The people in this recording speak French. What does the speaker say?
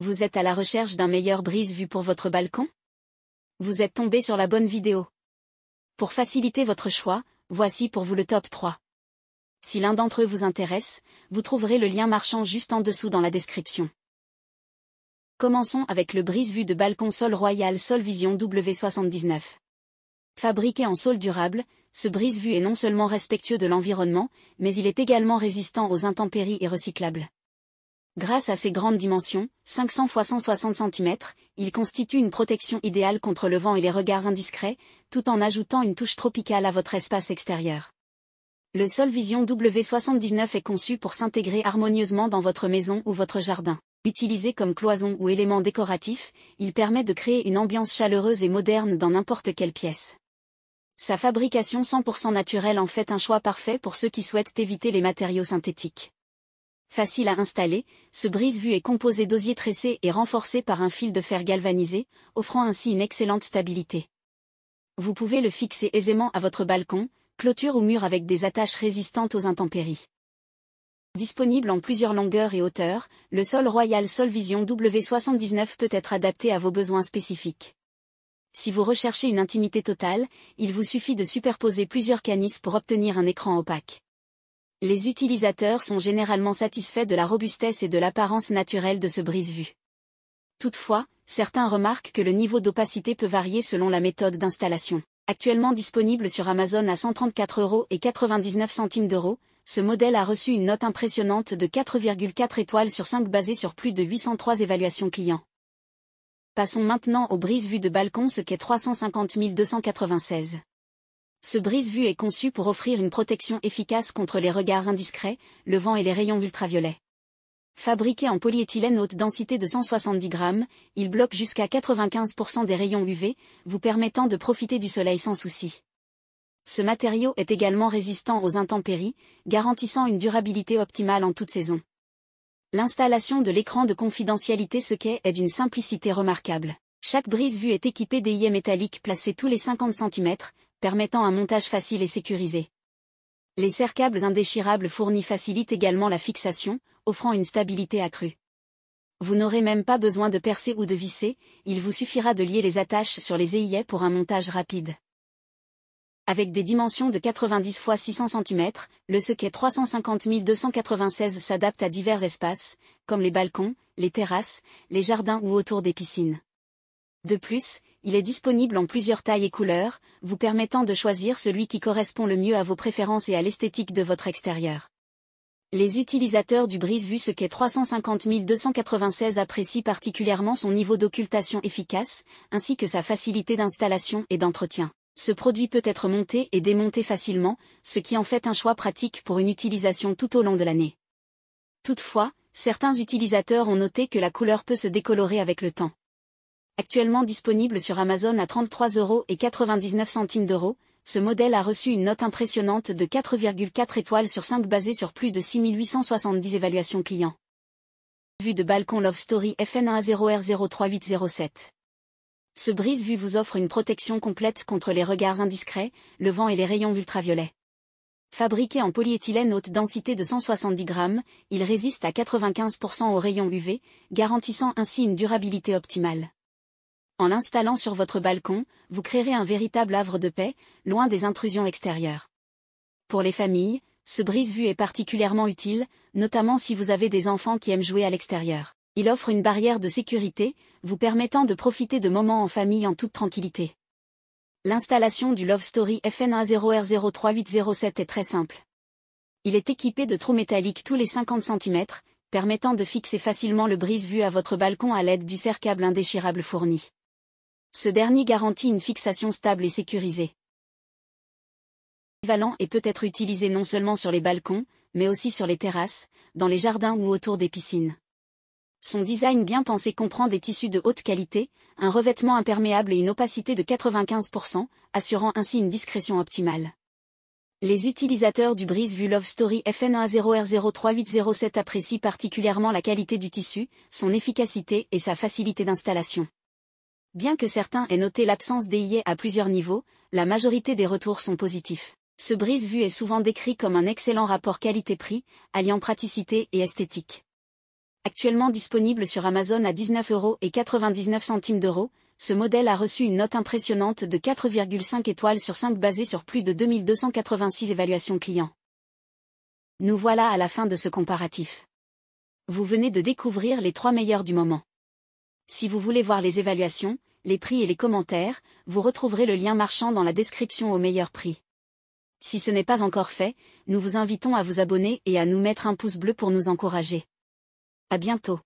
Vous êtes à la recherche d'un meilleur brise-vue pour votre balcon? Vous êtes tombé sur la bonne vidéo. Pour faciliter votre choix, voici pour vous le top 3. Si l'un d'entre eux vous intéresse, vous trouverez le lien marchand juste en dessous dans la description. Commençons avec le brise-vue de balcon Sol Royal Solvision W79. Fabriqué en sol durable, ce brise-vue est non seulement respectueux de l'environnement, mais il est également résistant aux intempéries et recyclable. Grâce à ses grandes dimensions, 500 x 160 cm, il constitue une protection idéale contre le vent et les regards indiscrets, tout en ajoutant une touche tropicale à votre espace extérieur. Le Solvision W79 est conçu pour s'intégrer harmonieusement dans votre maison ou votre jardin. Utilisé comme cloison ou élément décoratif, il permet de créer une ambiance chaleureuse et moderne dans n'importe quelle pièce. Sa fabrication 100% naturelle en fait un choix parfait pour ceux qui souhaitent éviter les matériaux synthétiques. Facile à installer, ce brise-vue est composé d'osier tressé et renforcé par un fil de fer galvanisé, offrant ainsi une excellente stabilité. Vous pouvez le fixer aisément à votre balcon, clôture ou mur avec des attaches résistantes aux intempéries. Disponible en plusieurs longueurs et hauteurs, le Sol Royal Solvision W79 peut être adapté à vos besoins spécifiques. Si vous recherchez une intimité totale, il vous suffit de superposer plusieurs canisses pour obtenir un écran opaque. Les utilisateurs sont généralement satisfaits de la robustesse et de l'apparence naturelle de ce brise-vue. Toutefois, certains remarquent que le niveau d'opacité peut varier selon la méthode d'installation. Actuellement disponible sur Amazon à 134,99 €, ce modèle a reçu une note impressionnante de 4,4 étoiles sur 5 basée sur plus de 803 évaluations clients. Passons maintenant au brise-vue de balcon ce qu'est 350 296. Ce brise-vue est conçu pour offrir une protection efficace contre les regards indiscrets, le vent et les rayons ultraviolets. Fabriqué en polyéthylène haute densité de 170 grammes, il bloque jusqu'à 95% des rayons UV, vous permettant de profiter du soleil sans souci. Ce matériau est également résistant aux intempéries, garantissant une durabilité optimale en toute saison. L'installation de l'écran de confidentialité ce qu'est est d'une simplicité remarquable. Chaque brise-vue est équipé d'ayants métalliques placés tous les 50 cm, permettant un montage facile et sécurisé. Les serre-câbles indéchirables fournis facilitent également la fixation, offrant une stabilité accrue. Vous n'aurez même pas besoin de percer ou de visser, il vous suffira de lier les attaches sur les ayants pour un montage rapide. Avec des dimensions de 90 x 600 cm, le Sequet 350 296 s'adapte à divers espaces, comme les balcons, les terrasses, les jardins ou autour des piscines. De plus, il est disponible en plusieurs tailles et couleurs, vous permettant de choisir celui qui correspond le mieux à vos préférences et à l'esthétique de votre extérieur. Les utilisateurs du brise-vue Sequet 350 296 apprécient particulièrement son niveau d'occultation efficace, ainsi que sa facilité d'installation et d'entretien. Ce produit peut être monté et démonté facilement, ce qui en fait un choix pratique pour une utilisation tout au long de l'année. Toutefois, certains utilisateurs ont noté que la couleur peut se décolorer avec le temps. Actuellement disponible sur Amazon à 33,99 €, ce modèle a reçu une note impressionnante de 4,4 étoiles sur 5 basée sur plus de 6870 évaluations clients. Vue de balcon Love Story FN10R03807. Ce brise-vue vous offre une protection complète contre les regards indiscrets, le vent et les rayons ultraviolets. Fabriqué en polyéthylène haute densité de 170 grammes, il résiste à 95% aux rayons UV, garantissant ainsi une durabilité optimale. En l'installant sur votre balcon, vous créerez un véritable havre de paix, loin des intrusions extérieures. Pour les familles, ce brise-vue est particulièrement utile, notamment si vous avez des enfants qui aiment jouer à l'extérieur. Il offre une barrière de sécurité, vous permettant de profiter de moments en famille en toute tranquillité. L'installation du Love Story FN10R03807 est très simple. Il est équipé de trous métalliques tous les 50 cm, permettant de fixer facilement le brise-vue à votre balcon à l'aide du serre-câble indéchirable fourni. Ce dernier garantit une fixation stable et sécurisée. Polyvalent et peut être utilisé non seulement sur les balcons, mais aussi sur les terrasses, dans les jardins ou autour des piscines. Son design bien pensé comprend des tissus de haute qualité, un revêtement imperméable et une opacité de 95%, assurant ainsi une discrétion optimale. Les utilisateurs du brise-vue Love Story FN10R03807 apprécient particulièrement la qualité du tissu, son efficacité et sa facilité d'installation. Bien que certains aient noté l'absence d'ayants à plusieurs niveaux, la majorité des retours sont positifs. Ce brise-vue est souvent décrit comme un excellent rapport qualité-prix, alliant praticité et esthétique. Actuellement disponible sur Amazon à 19,99 €, ce modèle a reçu une note impressionnante de 4,5 étoiles sur 5 basée sur plus de 2286 évaluations clients. Nous voilà à la fin de ce comparatif. Vous venez de découvrir les 3 meilleurs du moment. Si vous voulez voir les évaluations, les prix et les commentaires, vous retrouverez le lien marchand dans la description au meilleur prix. Si ce n'est pas encore fait, nous vous invitons à vous abonner et à nous mettre un pouce bleu pour nous encourager. À bientôt.